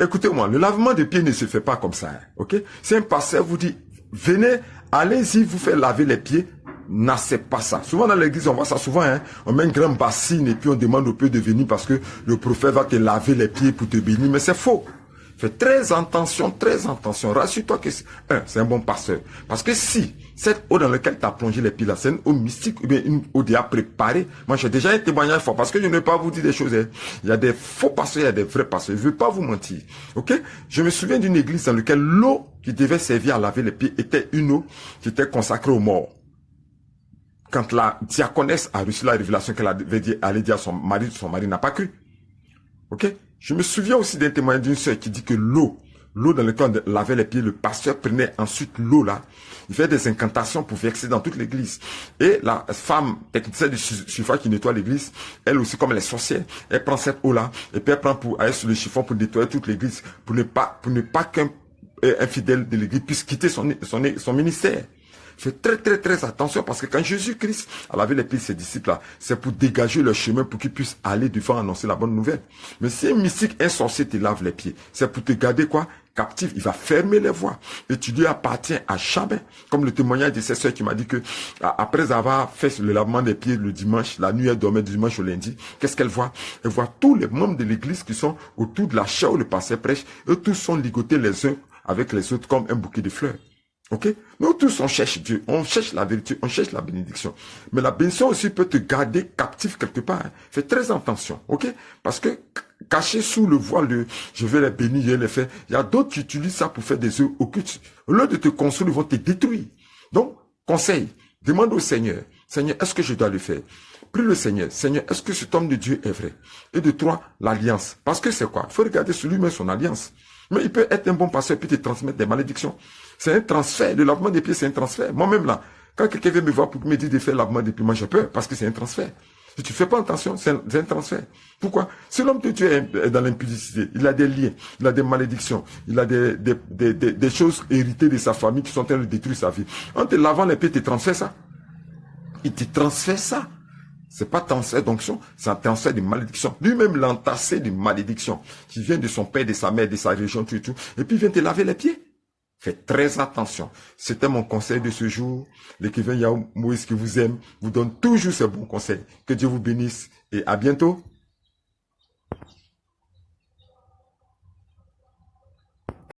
Écoutez-moi, le lavement des pieds ne se fait pas comme ça, hein, ok? Si un pasteur vous dit, venez, allez-y, vous faites laver les pieds, n'acceptez pas ça. Souvent dans l'église, on voit ça souvent, hein. On met une grande bassine et puis on demande au peu de venir parce que le prophète va te laver les pieds pour te bénir, mais c'est faux. Fais très attention, rassure-toi que c'est un bon pasteur. Parce que si cette eau dans laquelle tu as plongé les pieds là, c'est une eau mystique ou bien une eau déjà préparée, moi j'ai déjà un témoignage fort parce que je ne vais pas vous dire des choses. Hein. Il y a des faux pasteurs, il y a des vrais pasteurs. Je ne veux pas vous mentir. Ok? Je me souviens d'une église dans laquelle l'eau qui devait servir à laver les pieds était une eau qui était consacrée aux morts. Quand la diaconesse a reçu la révélation qu'elle allait dire à son mari n'a pas cru. Ok? Je me souviens aussi d'un témoignage d'une sœur qui dit que l'eau dans laquelle on lavait les pieds, le pasteur prenait ensuite l'eau là, il fait des incantations pour verser dans toute l'église. Et la femme technicienne du chiffon qui nettoie l'église, elle aussi comme elle est sorcière, elle prend cette eau là, et puis elle prend pour aller sur le chiffon pour nettoyer toute l'église, pour ne pas qu'un infidèle de l'église puisse quitter son ministère. Faites très attention parce que quand Jésus-Christ a lavé les pieds de ses disciples là, c'est pour dégager leur chemin pour qu'ils puissent aller devant annoncer la bonne nouvelle. Mais si un mystique, un sorcier te lave les pieds, c'est pour te garder quoi? Captif. Il va fermer les voies. Et tu lui appartiens à jamais. Comme le témoignage de cette sœur qui m'a dit que après avoir fait le lavement des pieds le dimanche, la nuit elle dormait du dimanche au lundi, qu'est-ce qu'elle voit? Elle voit tous les membres de l'église qui sont autour de la chaire où le pasteur prêche. Eux tous sont ligotés les uns avec les autres comme un bouquet de fleurs. Ok? Nous tous, on cherche Dieu, on cherche la vérité, on cherche la bénédiction. Mais la bénédiction aussi peut te garder captif quelque part. Hein. Fais très attention, ok? Parce que caché sous le voile de je vais les bénir, je vais les faire, il y a d'autres qui utilisent ça pour faire des œuvres occultes. Au lieu de te construire, ils vont te détruire. Donc, conseil, demande au Seigneur, Seigneur, est-ce que je dois le faire? Prie le Seigneur, Seigneur, est-ce que cet homme de Dieu est vrai? Et de trois, l'alliance. Parce que c'est quoi? Il faut regarder sur lui-même son alliance. Mais il peut être un bon pasteur et puis te transmettre des malédictions. C'est un transfert. Le lavement des pieds, c'est un transfert. Moi-même là, quand quelqu'un vient me voir pour me dire de faire le lavement des pieds, moi j'ai peur parce que c'est un transfert. Si tu fais pas attention, c'est un transfert. Pourquoi? Si l'homme de Dieu est dans l'impudicité, il a des liens, il a des malédictions, il a des choses héritées de sa famille qui sont en train de détruire sa vie. En te lavant les pieds, il te transfère ça. Il te transfère ça. C'est pas transfert d'onction, c'est un transfert de malédiction. Lui-même l'entassé de malédiction qui vient de son père, de sa mère, de sa région, tout et tout. Et puis il vient te laver les pieds. Fais très attention. C'était mon conseil de ce jour. L'écrivain Yahou Moïse qui vous aime vous donne toujours ces bons conseils. Que Dieu vous bénisse et à bientôt.